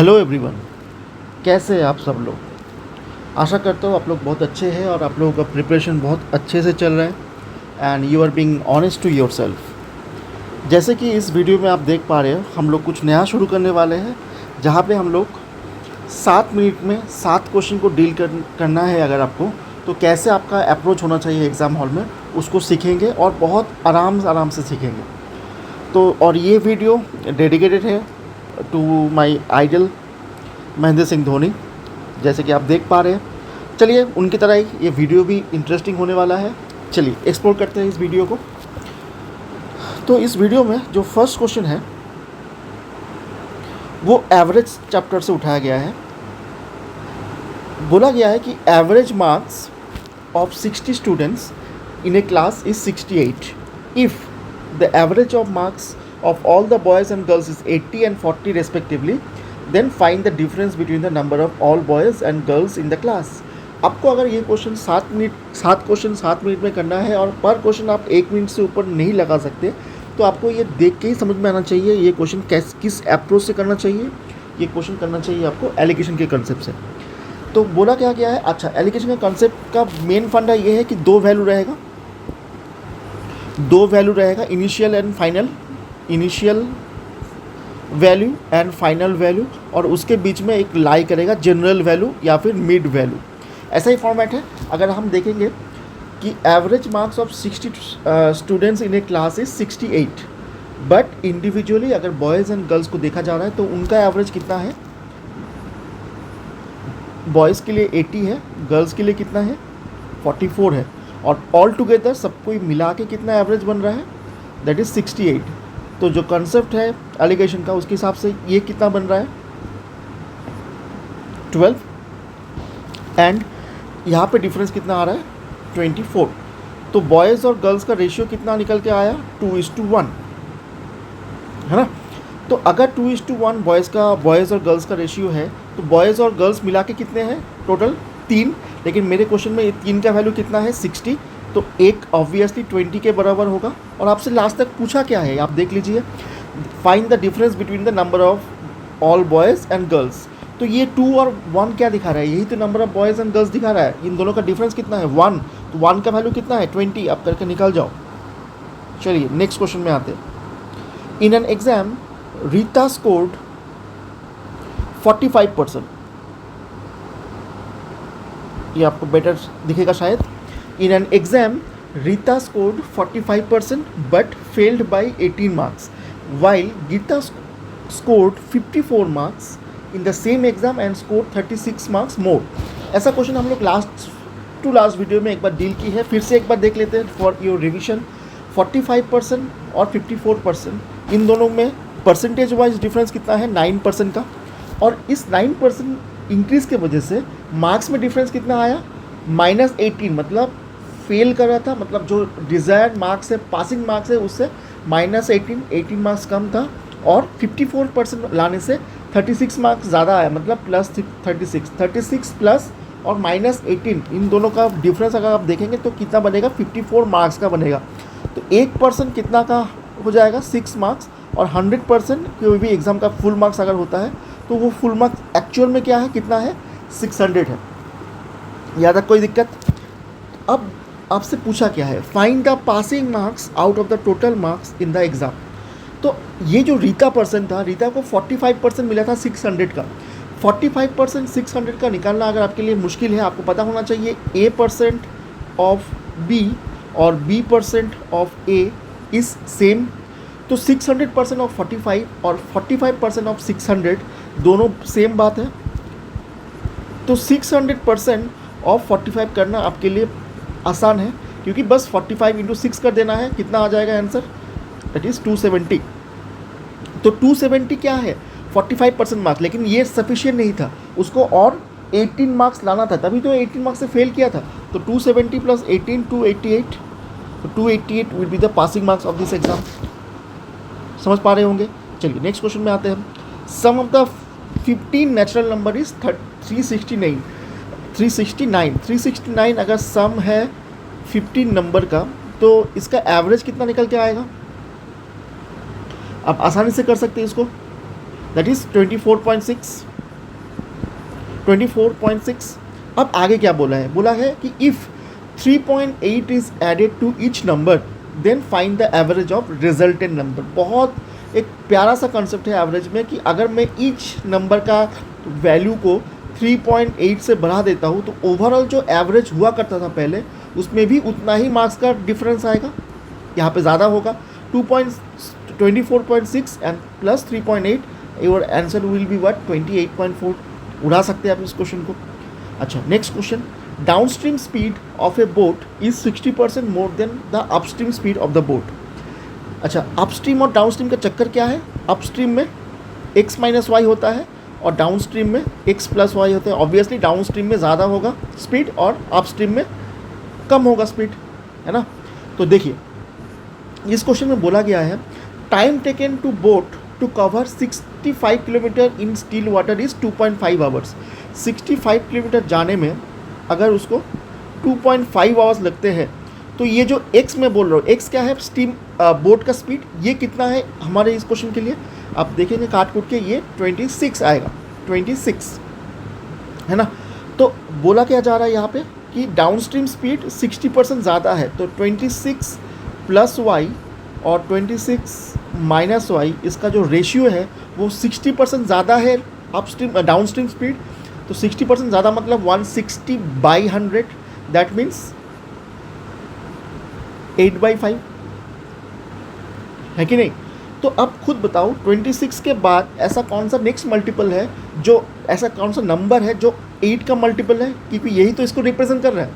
Hello everyone, कैसे हैं आप सब लोग। आशा करता हूँ आप लोग बहुत अच्छे हैं और आप लोगों का प्रिपरेशन बहुत अच्छे से चल रहा है and you are being honest to your self. जैसे कि इस वीडियो में आप देख पा रहे हो, हम लोग कुछ नया शुरू करने वाले हैं जहाँ पे हम लोग 7 मिनट में 7 क्वेश्चन को डील करना है। अगर आपको तो कैसे आपका अप्रोच होना चाहिए एग्ज़ाम हॉल में, उसको सीखेंगे और बहुत आराम से सीखेंगे। तो और ये वीडियो डेडिकेटेड है to my idol Mahendra Singh Dhoni, जैसे कि आप देख पा रहे हैं। चलिए उनकी तरह ही ये वीडियो भी इंटरेस्टिंग होने वाला है। चलिए एक्सप्लोर करते हैं इस वीडियो को। तो इस वीडियो में जो फर्स्ट क्वेश्चन है वो एवरेज चैप्टर से उठाया गया है। बोला गया है कि average marks of 60 students in A class is 68 if the average of marks of all the boys and girls is 80 and 40 respectively, then find the difference between the number of all boys and girls in the class। आपको अगर ये question 7 minute में करना है और पर question आप 1 minute से ऊपर नहीं लगा सकते, तो आपको ये देख के ही समझ में आना चाहिए ये क्वेश्चन किस अप्रोच से करना चाहिए। ये क्वेश्चन करना चाहिए आपको एलिगेशन के कंसेप्ट से। तो बोला क्या गया है, अच्छा एलिगेशन का कंसेप्ट का मेन फंडा ये है कि दो वैल्यू रहेगा, initial and final, initial value and final value, और उसके बीच में एक लाई करेगा जनरल वैल्यू या फिर मिड वैल्यू। ऐसा ही फॉर्मेट है। अगर हम देखेंगे कि average marks of 60 students in A class is 68, but individually अगर बॉयज़ एंड गर्ल्स को देखा जा रहा है तो उनका एवरेज कितना है। बॉयज़ के लिए 80 है, गर्ल्स के लिए कितना है 44 है, और ऑल टुगेदर सबको मिला के कितना एवरेज बन रहा है, दैट इज़ 68। तो जो कंसेप्ट है एलिगेशन का उसके हिसाब से ये कितना बन रहा है 12, एंड यहाँ पे डिफरेंस कितना आ रहा है 24। तो बॉयज़ और गर्ल्स का रेशियो कितना निकल के आया 2:1, है ना। तो अगर 2:1 बॉयज़ और गर्ल्स का रेशियो है तो बॉयज़ और गर्ल्स मिला के कितने हैं टोटल 3, लेकिन मेरे क्वेश्चन में 3 का वैल्यू कितना है 60, तो एक ऑब्वियसली 20 के बराबर होगा। और आपसे लास्ट तक पूछा क्या है आप देख लीजिए, find the difference between the number of all boys and girls. तो ये 2 और 1 क्या दिखा रहा है, यही तो number of boys and girls दिखा रहा है। इन दोनों का डिफरेंस कितना है 1, तो 1 का वैल्यू कितना है 20, आप करके निकाल जाओ। चलिए नेक्स्ट क्वेश्चन में आते हैं। In an exam Rita scored 45%, ये आपको बेटर दिखेगा शायद। In an exam Rita scored 45% but failed by 18 marks, while Gita scored 54 marks in the same exam and scored 36 marks more. ऐसा क्वेश्चन हम लोग लास्ट वीडियो में एक बार डील की है, फिर से एक बार देख लेते हैं फॉर योर रिविजन। 45% और 54%, इन दोनों में परसेंटेज वाइज डिफरेंस कितना है 9% का, और इस 9% इंक्रीज़ के वजह से मार्क्स में डिफरेंस कितना आया -18, मतलब फेल कर रहा था, मतलब जो डिज़ायर्ड मार्क्स है पासिंग मार्क्स है उससे -18 मार्क्स कम था, और 54% लाने से 36 मार्क्स ज़्यादा आया, मतलब प्लस 36 प्लस और -18, इन दोनों का डिफरेंस अगर आप देखेंगे तो कितना बनेगा 54 मार्क्स का बनेगा। तो 1% कितना का हो जाएगा 6 मार्क्स, और 100% कोई भी एग्ज़ाम का फुल मार्क्स अगर होता है तो वो फुल मार्क्स एक्चुअल में क्या है कितना है 600 है। यहाँ तक कोई दिक्कत। अब आपसे पूछा क्या है, find the passing marks out of the total marks in the exam. तो ये जो रीता पर्सन था, रीता को 45% मिला था 600 का। 45% 600 का निकालना अगर आपके लिए मुश्किल है, आपको पता होना चाहिए A% ऑफ B और B% of A is same. तो 600% ऑफ 45 और 45% ऑफ 600 दोनों सेम बात है। तो 600% ऑफ 45 करना आपके लिए आसान है, क्योंकि बस 45 × 6 कर देना है, कितना आ जाएगा आंसर, दैट इज़ 270। तो 270 क्या है 45% मार्क्स, लेकिन ये सफिशिएंट नहीं था, उसको और 18 मार्क्स लाना था, तभी तो 18 मार्क्स से फेल किया था। तो 270 + 18 288, तो 288 will be the passing marks of this exam. समझ पा रहे होंगे। चलिए नेक्स्ट क्वेश्चन में आते हैं। Sum of the 15 natural number is 369। 369 अगर सम है 15 नंबर का, तो इसका एवरेज कितना निकल के आएगा, आप आसानी से कर सकते हैं इसको, दैट इज़ 24.6। 24.6। अब आगे क्या बोला है, बोला है कि if 3.8 is added to each number then find the average of resultant number. बहुत एक प्यारा सा कंसेप्ट है एवरेज में, कि अगर मैं ईच नंबर का वैल्यू को 3.8 से बढ़ा देता हूँ तो ओवरऑल जो एवरेज हुआ करता था पहले उसमें भी उतना ही मार्क्स का डिफरेंस आएगा, यहाँ पे ज़्यादा होगा। 24.6 and plus 3.8, your answer will be what 28.4। उड़ा सकते हैं आप इस क्वेश्चन को। अच्छा, next question, downstream speed of A boat is 60% more than the upstream speed of the boat. अच्छा, अपस्ट्रीम और डाउनस्ट्रीम का चक्कर क्या है, अपस्ट्रीम में x माइनस वाई होता है और डाउनस्ट्रीम में x प्लस वाई होता है। ऑब्वियसली डाउनस्ट्रीम में ज़्यादा होगा स्पीड और अपस्ट्रीम में कम होगा स्पीड, है ना। तो देखिए इस क्वेश्चन में बोला गया है time taken to boat to cover 65 kilometre in still water is 2.5 hours. 65 kilometre जाने में अगर उसको 2.5 आवर्स लगते हैं तो ये जो x मैं बोल रहा हूँ, x क्या है, स्टीम बोट का स्पीड, ये कितना है हमारे इस क्वेश्चन के लिए, आप देखेंगे काट कूट के, ये 26 आएगा, 26, है ना। तो बोला क्या जा रहा है यहाँ पे कि डाउनस्ट्रीम स्पीड 60% ज़्यादा है, तो 26 प्लस वाई और 26 माइनस वाई, इसका जो रेशियो है वो 60% ज़्यादा है अपस्ट्रीम डाउनस्ट्रीम स्पीड। तो 60% ज़्यादा मतलब 160/100, दैट मीन्स 8/5, है कि नहीं। तो अब खुद बताओ 26 के बाद ऐसा कौन सा नेक्स्ट मल्टीपल है, जो ऐसा कौन सा नंबर है जो 8 का मल्टीपल है, क्योंकि यही तो इसको रिप्रेजेंट कर रहा है।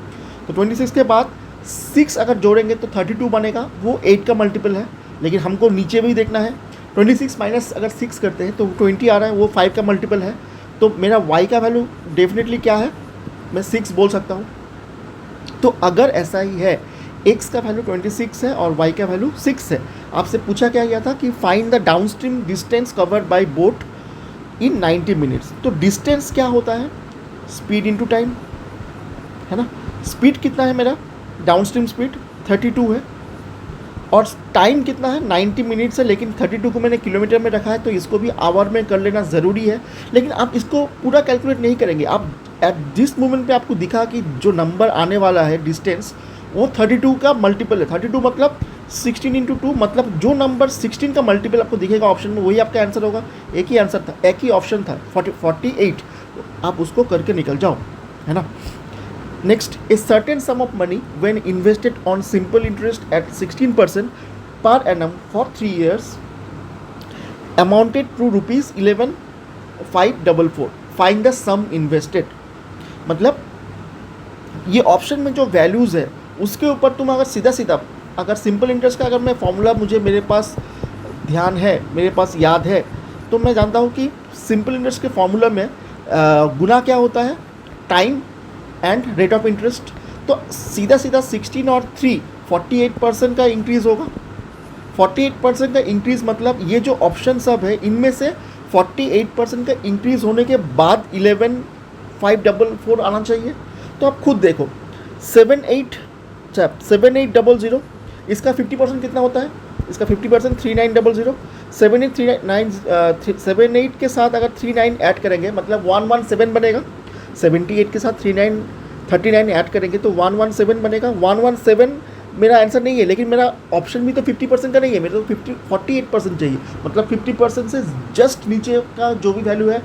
तो 26 के बाद 6 अगर जोड़ेंगे तो 32 बनेगा, वो 8 का मल्टीपल है। लेकिन हमको नीचे भी देखना है, 26 माइनस अगर 6 करते हैं तो 20 आ रहा है, वो 5 का मल्टीपल है। तो मेरा y का वैल्यू डेफिनेटली क्या है, मैं 6 बोल सकता हूँ। तो अगर ऐसा ही है, x का वैल्यू 26 है और y का वैल्यू 6 है, आपसे पूछा क्या गया था कि find the downstream distance covered by boat in 90 minutes. तो डिस्टेंस क्या होता है, स्पीड इनटू टाइम, है ना। स्पीड कितना है मेरा, डाउनस्ट्रीम स्पीड 32 है और टाइम कितना है 90 मिनट्स है, लेकिन 32 को मैंने किलोमीटर में रखा है तो इसको भी आवर में कर लेना ज़रूरी है। लेकिन आप इसको पूरा कैलकुलेट नहीं करेंगे, आप एट दिस मोमेंट पे आपको दिखा कि जो नंबर आने वाला है डिस्टेंस वो 32 का मल्टीपल है। 32 मतलब 16 × 2, मतलब जो नंबर 16 का मल्टीपल आपको दिखेगा ऑप्शन में वही आपका आंसर होगा। एक ही आंसर था, एक ही ऑप्शन था 48, आप उसको करके निकल जाओ, है ना। Next, a certain sum of money when invested on simple interest at 16% per annum for 3 years amounted to ₹11,544। Find the sum invested. मतलब ये ऑप्शन में जो वैल्यूज़ है उसके ऊपर तुम अगर सीधा अगर सिंपल इंटरेस्ट का अगर मैं फॉर्मूला मुझे मेरे पास ध्यान है, मेरे पास याद है, तो मैं जानता हूँ कि सिंपल इंटरेस्ट के फॉर्मूला में गुना क्या होता है, time and rate of interest. तो सीधा 16 और 3 48% का इंक्रीज़ होगा। 48% का इंक्रीज़ मतलब ये जो ऑप्शन सब है इनमें से 48% का इंक्रीज़ होने के बाद 11,544 आना चाहिए। तो आप खुद देखो 7800, इसका 50% कितना होता है, इसका 50% 3900। 78 के साथ अगर 39 ऐड करेंगे मतलब 117 बनेगा। 78 के साथ 39 ऐड करेंगे तो 117 बनेगा। 117 मेरा आंसर नहीं है, लेकिन मेरा ऑप्शन भी तो 50% का नहीं है, मेरे तो 48% चाहिए। मतलब 50% से जस्ट नीचे का जो भी वैल्यू है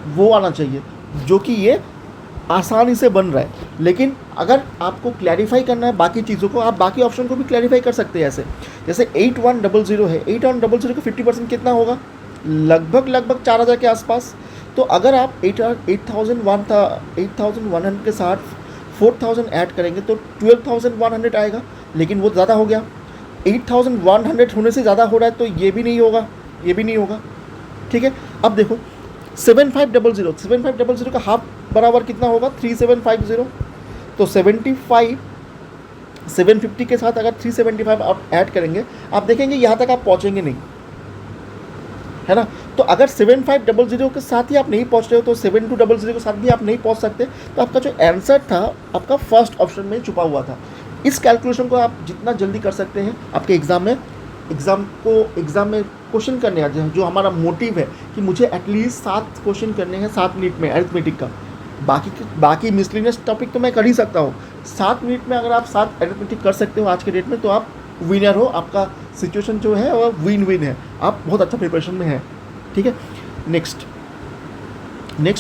वो आना चाहिए, जो कि ये आसानी से बन रहा है। लेकिन अगर आपको क्लैरिफाई करना है बाकी चीज़ों को, आप बाकी ऑप्शन को भी क्लैरिफाई कर सकते हैं। ऐसे जैसे 8100 है, 8100 का 50% कितना होगा, लगभग 4000 के आसपास। तो अगर आप 8100 के साथ 4000 ऐड करेंगे तो 12100 आएगा, लेकिन वो ज़्यादा हो गया। 8100 होने से ज़्यादा हो रहा है तो ये भी नहीं होगा, ये भी नहीं होगा, ठीक है। अब देखो 7500 का हाफ बराबर कितना होगा, 3750। तो 750 के साथ अगर 375 आप ऐड करेंगे, आप देखेंगे यहाँ तक आप पहुँचेंगे नहीं, है ना। तो अगर 7500 के साथ ही आप नहीं पहुँच रहे हो तो 7200 के साथ भी आप नहीं पहुँच सकते। तो आपका जो आंसर था आपका फर्स्ट ऑप्शन में छुपा हुआ था। इस कैलकुलेशन को आप जितना जल्दी कर सकते हैं आपके एग्ज़ाम में क्वेश्चन करने आ जाए। जो हमारा मोटिव है कि मुझे एटलीस्ट 7 क्वेश्चन करने हैं 7 मिनट में अरिथमेटिक का, बाकी मिसलिनियस टॉपिक तो मैं कर ही सकता हूँ। 7 मिनट में अगर आप 7 अरिथमेटिक कर सकते हो आज के डेट में, तो आप विनर हो। आपका सिचुएशन जो है वो विन विन है, आप बहुत अच्छा प्रिपरेशन में हैं। ठीक है, नेक्स्ट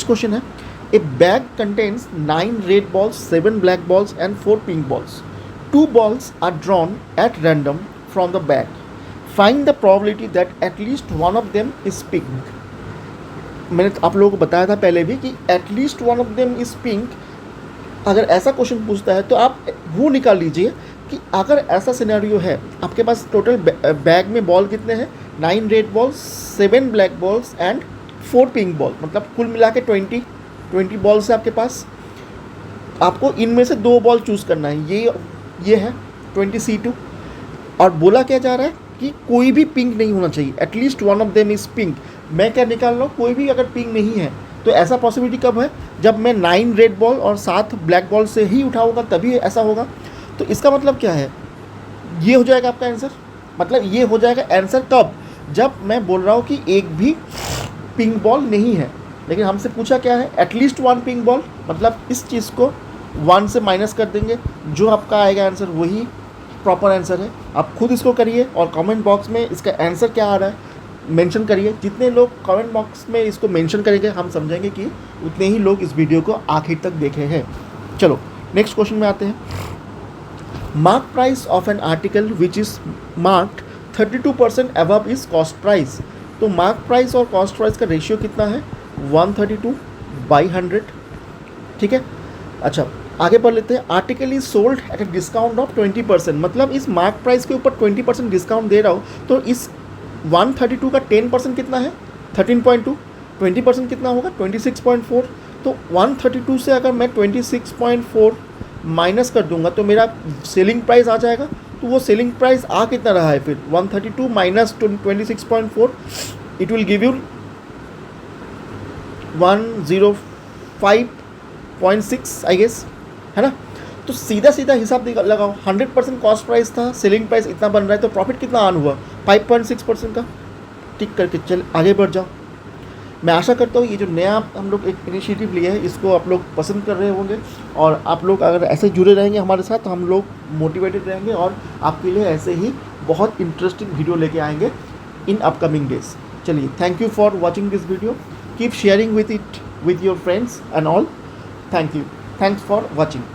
क्वेश्चन है, ए bag contains 9 red balls, 7 black balls and 4 pink balls. 2 balls are drawn at random from the bag. Find the probability that at least one of them is pink. मैंने आप लोगों को बताया था पहले भी कि at least one of them is pink। अगर ऐसा क्वेश्चन पूछता है तो आप वो निकाल लीजिए कि अगर ऐसा सिनेरियो है, आपके पास टोटल बैग में बॉल कितने हैं, 9 red balls, 7 black balls and 4 pink ball, मतलब कुल मिला के 20 बॉल्स है आपके पास। आपको इनमें से 2 बॉल चूज़ करना है, ये है 20C2। और बोला क्या जा रहा है कि कोई भी पिंक नहीं होना चाहिए, at least one of them is pink. मैं क्या निकाल रहा हूँ, कोई भी अगर पिंक नहीं है तो ऐसा पॉसिबिलिटी कब है, जब मैं 9 रेड बॉल और 7 ब्लैक बॉल से ही उठाऊंगा तभी ऐसा होगा। तो इसका मतलब क्या है, ये हो जाएगा आपका आंसर। मतलब ये हो जाएगा आंसर तब जब मैं बोल रहा हूँ कि एक भी पिंक बॉल नहीं है। लेकिन हमसे पूछा क्या है, एटलीस्ट 1 पिंक बॉल, मतलब इस चीज़ को 1 से माइनस कर देंगे, जो आपका आएगा आंसर वही प्रॉपर आंसर है। आप खुद इसको करिए और कमेंट बॉक्स में इसका आंसर क्या आ रहा है मेंशन करिए। जितने लोग कमेंट बॉक्स में इसको मेंशन करेंगे, हम समझेंगे कि उतने ही लोग इस वीडियो को आखिर तक देखे हैं। चलो नेक्स्ट क्वेश्चन में आते हैं। Mark price of an article which is marked 32% above is cost price. तो मार्क प्राइस और कॉस्ट प्राइस का रेशियो कितना है, 132/100। ठीक है, अच्छा आगे बढ़ लेते हैं। Article is sold at a discount of 20%, मतलब इस मार्क प्राइस के ऊपर 20% डिस्काउंट दे रहा हूँ, तो इस 132 का 10% कितना है, 13.2। 20% कितना होगा, 26.4। तो 132 से अगर मैं 26.4 माइनस कर दूंगा तो मेरा सेलिंग प्राइस आ जाएगा। तो वो सेलिंग प्राइस आ कितना रहा है फिर, 132 minus 26.4, it will give you 105.6 I guess, है ना। तो सीधा हिसाब लगाओ, 100% कॉस्ट प्राइस था, सेलिंग प्राइस इतना बन रहा है, तो प्रॉफिट कितना अर्न हुआ, 5.6% का। टिक करके चल आगे बढ़ जाओ। मैं आशा करता हूँ ये जो नया हम लोग एक इनिशिएटिव लिए है इसको आप लोग पसंद कर रहे होंगे, और आप लोग अगर ऐसे जुड़े रहेंगे हमारे साथ तो हम लोग मोटिवेटेड रहेंगे और आपके लिए ऐसे ही बहुत इंटरेस्टिंग वीडियो लेके आएंगे इन अपकमिंग डेज। चलिए, thank you for watching this video, keep sharing with it with your friends and all. Thank you. Thanks for watching.